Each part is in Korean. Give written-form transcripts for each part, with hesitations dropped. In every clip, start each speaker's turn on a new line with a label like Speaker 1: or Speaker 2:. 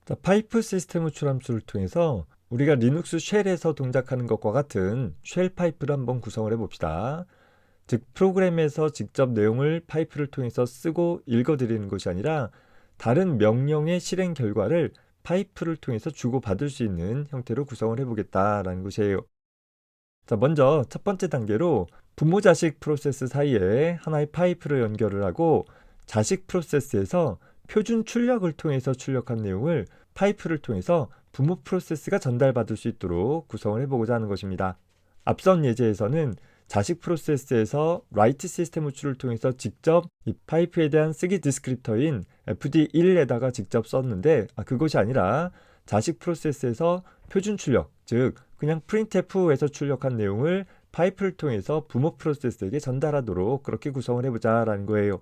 Speaker 1: 자, 파이프 시스템 호출 함수를 통해서 우리가 리눅스 쉘에서 동작하는 것과 같은 쉘 파이프를 한번 구성을 해봅시다. 즉 프로그램에서 직접 내용을 파이프를 통해서 쓰고 읽어드리는 것이 아니라 다른 명령의 실행 결과를 파이프를 통해서 주고받을 수 있는 형태로 구성을 해보겠다라는 것이에요. 자, 먼저 첫 번째 단계로 부모 자식 프로세스 사이에 하나의 파이프를 연결을 하고 자식 프로세스에서 표준 출력을 통해서 출력한 내용을 파이프를 통해서 부모 프로세스가 전달받을 수 있도록 구성을 해보고자 하는 것입니다. 앞선 예제에서는 자식 프로세스에서 write 시스템 호출을 통해서 직접 이 파이프에 대한 쓰기 디스크립터인 fd1에다가 직접 썼는데 그것이 아니라 자식 프로세스에서 표준 출력, 즉 그냥 printf에서 출력한 내용을 파이프를 통해서 부모 프로세스에게 전달하도록 그렇게 구성을 해보자라는 거예요.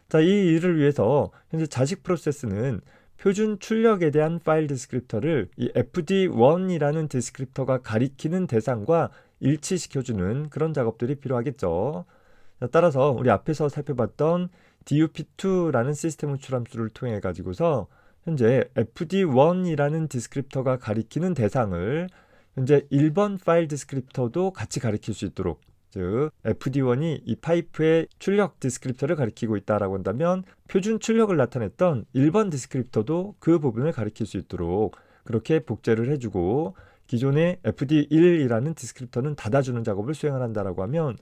Speaker 1: 자, 이 일을 위해서 현재 자식 프로세스는 표준 출력에 대한 파일 디스크립터를 이 fd1이라는 디스크립터가 가리키는 대상과 일치시켜주는 그런 작업들이 필요하겠죠. 자, 따라서 우리 앞에서 살펴봤던 dup2라는 시스템 호출 함수를 통해 가지고서 현재 fd1이라는 디스크립터가 가리키는 대상을 현재 1번 파일 디스크립터도 같이 가리킬 수 있도록, 즉 fd1이 이 파이프의 출력 디스크립터를 가리키고 있다라고 한다면 표준 출력을 나타냈던 1번 디스크립터도 그 부분을 가리킬 수 있도록 그렇게 복제를 해주고 기존의 fd1이라는 디스크립터는 닫아주는 작업을 수행을 한다라고 하면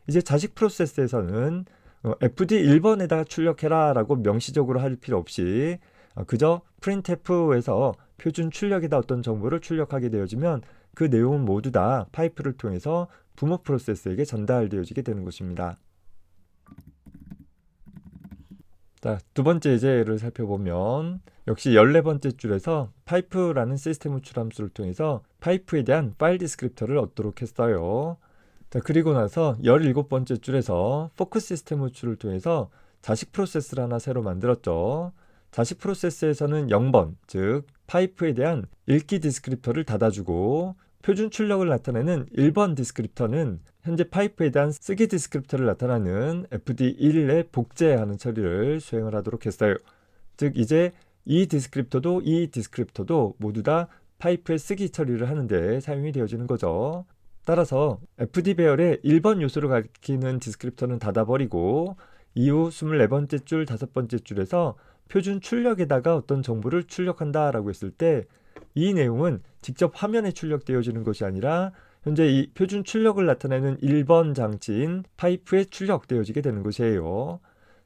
Speaker 1: 이제 자식 프로세스에서는 fd1번에다가 출력해라 라고 명시적으로 할 필요 없이 그저 printf에서 표준 출력에다 어떤 정보를 출력하게 되어지면 그 내용은 모두 다 파이프를 통해서 부모 프로세스에게 전달되어지게 되는 것입니다. 자, 두 번째 예제를 살펴보면 역시 14번째 줄에서 파이프라는 시스템 호출 함수를 통해서 파이프에 대한 파일 디스크립터를 얻도록 했어요. 자, 그리고 나서 17번째 줄에서 포크 시스템 호출을 통해서 자식 프로세스를 하나 새로 만들었죠. 자식 프로세스에서는 0번, 즉 파이프에 대한 읽기 디스크립터를 닫아주고 표준 출력을 나타내는 1번 디스크립터는 현재 파이프에 대한 쓰기 디스크립터를 나타나는 fd1에 복제하는 처리를 수행을 하도록 했어요. 즉 이제 이 디스크립터도 모두 다 파이프의 쓰기 처리를 하는데 사용이 되어지는 거죠. 따라서 fd 배열의 1번 요소를 가리키는 디스크립터는 닫아버리고 이후 24번째 줄, 5번째 줄에서 표준 출력에다가 어떤 정보를 출력한다라고 했을 때 이 내용은 직접 화면에 출력되어지는 것이 아니라 현재 이 표준 출력을 나타내는 1번 장치인 파이프에 출력되어지게 되는 것이에요.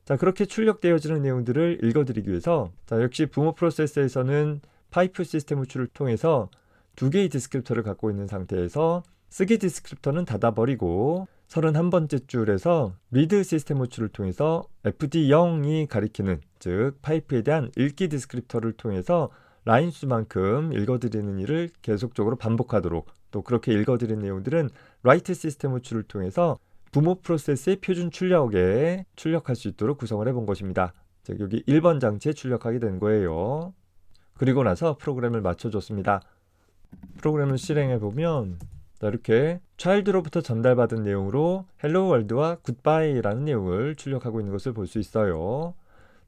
Speaker 1: 자, 그렇게 출력되어지는 내용들을 읽어드리기 위해서 역시 부모 프로세스에서는 파이프 시스템 호출을 통해서 두 개의 디스크립터를 갖고 있는 상태에서 쓰기 디스크립터는 닫아버리고 31번째 줄에서 리드 시스템 호출을 통해서 fd0이 가리키는, 즉 파이프에 대한 읽기 디스크립터를 통해서 라인 수만큼 읽어드리는 일을 계속적으로 반복하도록, 또 그렇게 읽어드린 내용들은 write 시스템 호출을 통해서 부모 프로세스의 표준 출력에 출력할 수 있도록 구성을 해본 것입니다. 즉 여기 1번 장치에 출력하게 된 거예요. 그리고 나서 프로그램을 맞춰줬습니다. 프로그램을 실행해보면 이렇게 child로부터 전달받은 내용으로 hello world와 goodbye라는 내용을 출력하고 있는 것을 볼 수 있어요.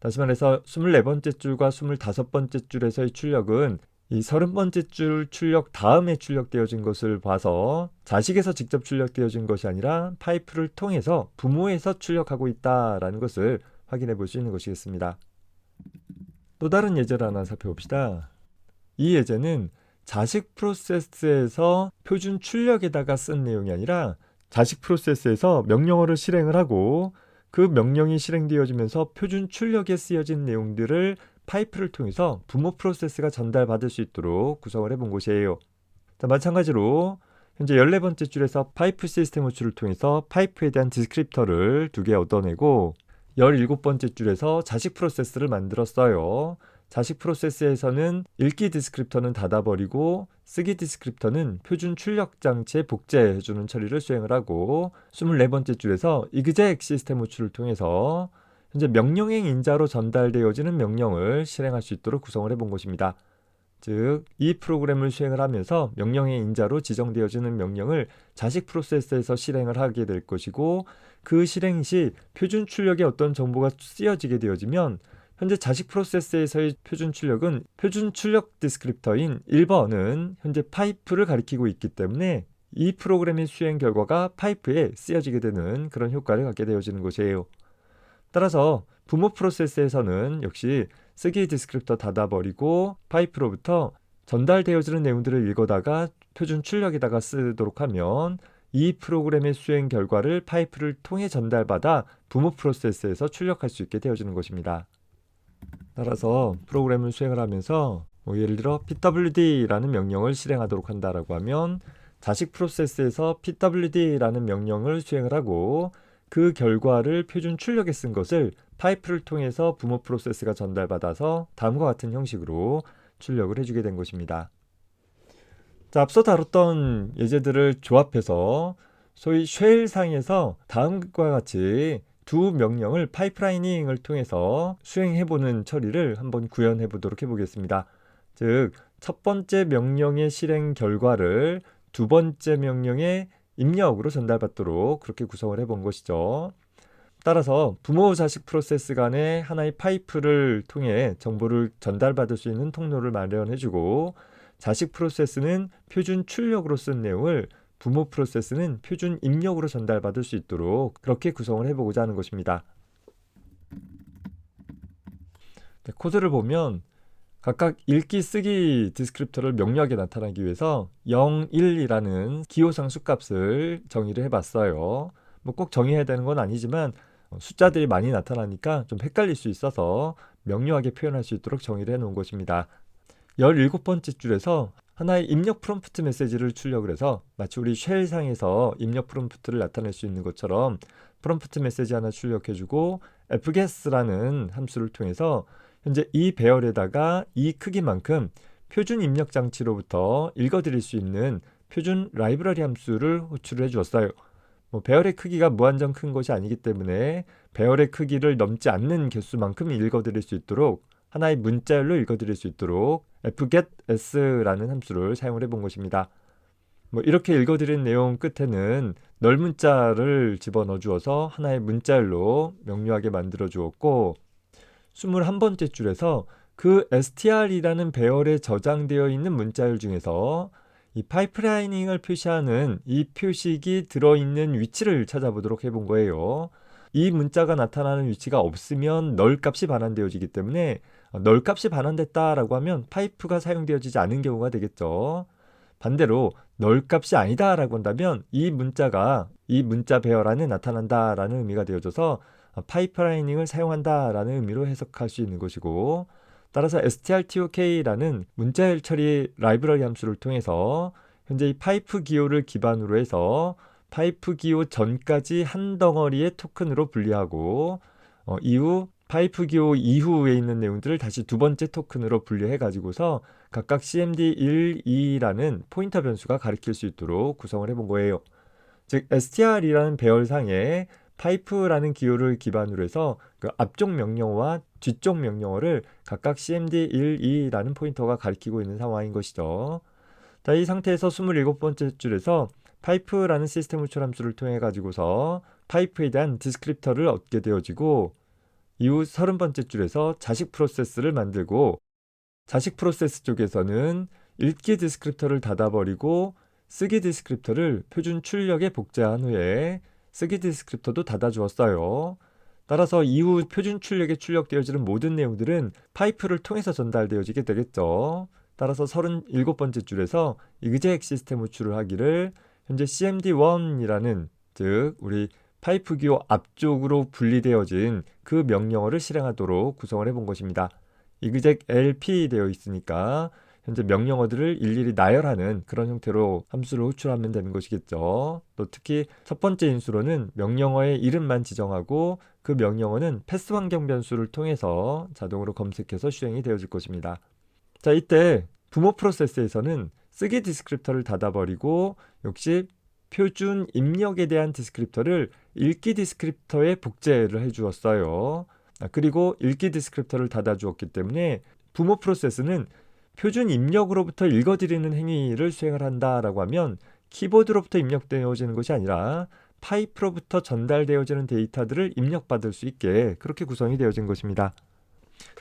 Speaker 1: 다시 말해서 24번째 줄과 25번째 줄에서의 출력은 이 30번째 줄 출력 다음에 출력되어진 것을 봐서 자식에서 직접 출력되어진 것이 아니라 파이프를 통해서 부모에서 출력하고 있다라는 것을 확인해 볼 수 있는 것이겠습니다. 또 다른 예제를 하나 살펴봅시다. 이 예제는 자식 프로세스에서 표준 출력에다가 쓴 내용이 아니라 자식 프로세스에서 명령어를 실행을 하고 그 명령이 실행되어지면서 표준 출력에 쓰여진 내용들을 파이프를 통해서 부모 프로세스가 전달받을 수 있도록 구성을 해본 것이에요. 자, 마찬가지로 현재 14번째 줄에서 파이프 시스템 호출을 통해서 파이프에 대한 디스크립터를 2개 얻어내고 17번째 줄에서 자식 프로세스를 만들었어요. 자식 프로세스에서는 읽기 디스크립터는 닫아버리고 쓰기 디스크립터는 표준 출력 장치에 복제해주는 처리를 수행을 하고 24번째 줄에서 exec 시스템 호출을 통해서 현재 명령행 인자로 전달되어지는 명령을 실행할 수 있도록 구성을 해본 것입니다. 즉, 이 프로그램을 수행을 하면서 명령행 인자로 지정되어지는 명령을 자식 프로세스에서 실행을 하게 될 것이고 그 실행 시 표준 출력에 어떤 정보가 쓰여지게 되어지면 현재 자식 프로세스에서의 표준 출력은 표준 출력 디스크립터인 1번은 현재 파이프를 가리키고 있기 때문에 이 프로그램의 수행 결과가 파이프에 쓰여지게 되는 그런 효과를 갖게 되어지는 것이에요. 따라서 부모 프로세스에서는 역시 쓰기 디스크립터 닫아버리고 파이프로부터 전달되어지는 내용들을 읽어다가 표준 출력에다가 쓰도록 하면 이 프로그램의 수행 결과를 파이프를 통해 전달받아 부모 프로세스에서 출력할 수 있게 되어지는 것입니다. 따라서 프로그램을 수행을 하면서 예를 들어 pwd라는 명령을 실행하도록 한다라고 하면 자식 프로세스에서 pwd라는 명령을 수행을 하고 그 결과를 표준 출력에 쓴 것을 파이프를 통해서 부모 프로세스가 전달받아서 다음과 같은 형식으로 출력을 해주게 된 것입니다. 자, 앞서 다뤘던 예제들을 조합해서 소위 쉘상에서 다음과 같이 두 명령을 파이프라이닝을 통해서 수행해보는 처리를 한번 구현해 보도록 해보겠습니다. 즉, 첫 번째 명령의 실행 결과를 두 번째 명령의 입력으로 전달받도록 그렇게 구성을 해본 것이죠. 따라서 부모 자식 프로세스 간에 하나의 파이프를 통해 정보를 전달받을 수 있는 통로를 마련해주고 자식 프로세스는 표준 출력으로 쓴 내용을 부모 프로세스는 표준 입력으로 전달받을 수 있도록 그렇게 구성을 해보고자 하는 것입니다. 코드를 보면 각각 읽기 쓰기 디스크립터를 명료하게 나타나기 위해서 0, 1이라는 기호상 수값을 정의를 해봤어요. 뭐 꼭 정의해야 되는 건 아니지만 숫자들이 많이 나타나니까 좀 헷갈릴 수 있어서 명료하게 표현할 수 있도록 정의를 해놓은 것입니다. 17번째 줄에서 하나의 입력 프롬프트 메시지를 출력을 해서 마치 우리 쉘상에서 입력 프롬프트를 나타낼 수 있는 것처럼 프롬프트 메시지 하나 출력해주고 fguess라는 함수를 통해서 현재 이 배열에다가 이 크기만큼 표준 입력 장치로부터 읽어드릴 수 있는 표준 라이브러리 함수를 호출을 해주었어요. 배열의 크기가 무한정 큰 것이 아니기 때문에 배열의 크기를 넘지 않는 개수만큼 읽어드릴 수 있도록 하나의 문자열로 읽어드릴 수 있도록 fgets라는 함수를 사용을 해본 것입니다. 이렇게 읽어드린 내용 끝에는 널 문자를 집어넣어 주어서 하나의 문자열로 명료하게 만들어 주었고 21번째 줄에서 그 str이라는 배열에 저장되어 있는 문자열 중에서 이 파이프라이닝을 표시하는 이 표식이 들어있는 위치를 찾아보도록 해본 거예요. 이 문자가 나타나는 위치가 없으면 널 값이 반환되어지기 때문에 널 값이 반환됐다라고 하면 파이프가 사용되어지지 않은 경우가 되겠죠. 반대로 널 값이 아니다라고 한다면 이 문자가 이 문자 배열 안에 나타난다라는 의미가 되어져서 파이프라이닝을 사용한다라는 의미로 해석할 수 있는 것이고 따라서 strtok라는 문자열 처리 라이브러리 함수를 통해서 현재 이 파이프 기호를 기반으로 해서 파이프 기호 전까지 한 덩어리의 토큰으로 분리하고 이후 파이프 기호 이후에 있는 내용들을 다시 두 번째 토큰으로 분리해 가지고서 각각 cmd1, 2라는 포인터 변수가 가리킬 수 있도록 구성을 해본 거예요. 즉 str이라는 배열상에 파이프라는 기호를 기반으로 해서 그 앞쪽 명령어와 뒤쪽 명령어를 각각 cmd1, 2라는 포인터가 가리키고 있는 상황인 것이죠. 자, 이 상태에서 27번째 줄에서 파이프라는 시스템 호출 함수를 통해 가지고서 파이프에 대한 디스크립터를 얻게 되어지고 이후 30번째 줄에서 자식 프로세스를 만들고 자식 프로세스 쪽에서는 읽기 디스크립터를 닫아버리고 쓰기 디스크립터를 표준 출력에 복제한 후에 쓰기 디스크립터도 닫아주었어요. 따라서 이후 표준 출력에 출력되어지는 모든 내용들은 파이프를 통해서 전달되어지게 되겠죠. 따라서 37번째 줄에서 exec 시스템 호출을 하기를 현재 cmd1이라는 즉 우리 파이프 기호 앞쪽으로 분리되어진 그 명령어를 실행하도록 구성을 해본 것입니다. exec lp 되어 있으니까 현재 명령어들을 일일이 나열하는 그런 형태로 함수를 호출하면 되는 것이겠죠. 또 특히 첫 번째 인수로는 명령어의 이름만 지정하고 그 명령어는 패스 환경 변수를 통해서 자동으로 검색해서 실행이 되어질 것입니다. 자, 이때 부모 프로세스에서는 쓰기 디스크립터를 닫아버리고 역시 표준 입력에 대한 디스크립터를 읽기 디스크립터에 복제를 해주었어요. 그리고 읽기 디스크립터를 닫아주었기 때문에 부모 프로세스는 표준 입력으로부터 읽어드리는 행위를 수행을 한다라고 하면 키보드로부터 입력되어지는 것이 아니라 파이프로부터 전달되어지는 데이터들을 입력받을 수 있게 그렇게 구성이 되어진 것입니다.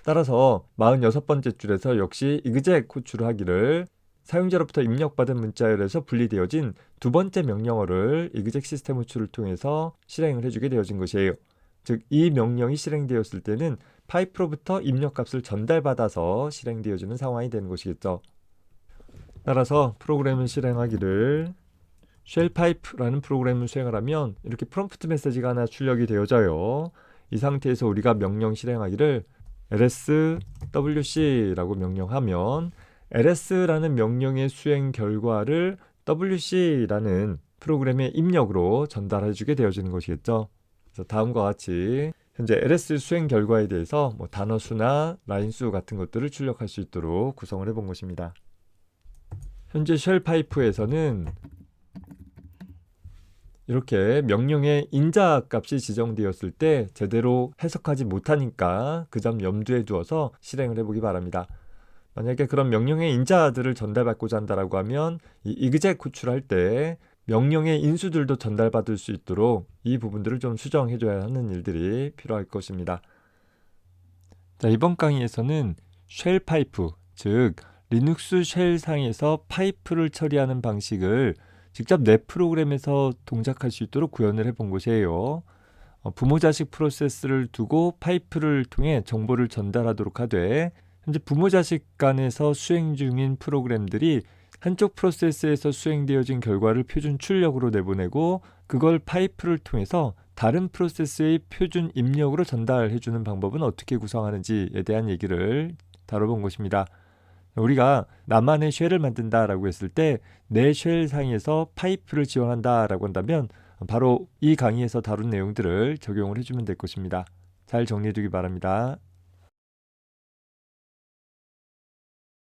Speaker 1: 따라서 46번째 줄에서 역시 exec 호출을 하기를 사용자로부터 입력받은 문자열에서 분리되어진 두 번째 명령어를 exec 시스템 호출을 통해서 실행을 해주게 되어진 것이에요. 즉, 이 명령이 실행되었을 때는 파이프로부터 입력값을 전달받아서 실행되어지는 상황이 되는 것이겠죠. 따라서 프로그램을 실행하기를 shell pipe라는 프로그램을 수행을 하면 이렇게 프롬프트 메시지가 하나 출력이 되어져요. 이 상태에서 우리가 명령 실행하기를 lswc라고 명령하면 ls라는 명령의 수행 결과를 wc라는 프로그램의 입력으로 전달해 주게 되어지는 것이겠죠. 그래서 다음과 같이 현재 ls 수행 결과에 대해서 단어 수나 라인 수 같은 것들을 출력할 수 있도록 구성을 해본 것입니다. 현재 쉘 파이프에서는 이렇게 명령의 인자 값이 지정되었을 때 제대로 해석하지 못하니까 그 점 염두에 두어서 실행을 해보기 바랍니다. 만약에 그런 명령의 인자들을 전달받고자 한다라고 하면 이 exec 호출할 때 명령의 인수들도 전달받을 수 있도록 이 부분들을 좀 수정해줘야 하는 일들이 필요할 것입니다. 자, 이번 강의에서는 쉘 파이프, 즉 리눅스 쉘 상에서 파이프를 처리하는 방식을 직접 내 프로그램에서 동작할 수 있도록 구현을 해본 것이에요. 부모 자식 프로세스를 두고 파이프를 통해 정보를 전달하도록 하되 현재 부모 자식 간에서 수행 중인 프로그램들이 한쪽 프로세스에서 수행되어진 결과를 표준 출력으로 내보내고 그걸 파이프를 통해서 다른 프로세스의 표준 입력으로 전달해주는 방법은 어떻게 구성하는지에 대한 얘기를 다뤄본 것입니다. 우리가 나만의 쉘을 만든다라고 했을 때 내 쉘 상에서 파이프를 지원한다라고 한다면 바로 이 강의에서 다룬 내용들을 적용을 해주면 될 것입니다. 잘 정리해 두기 바랍니다.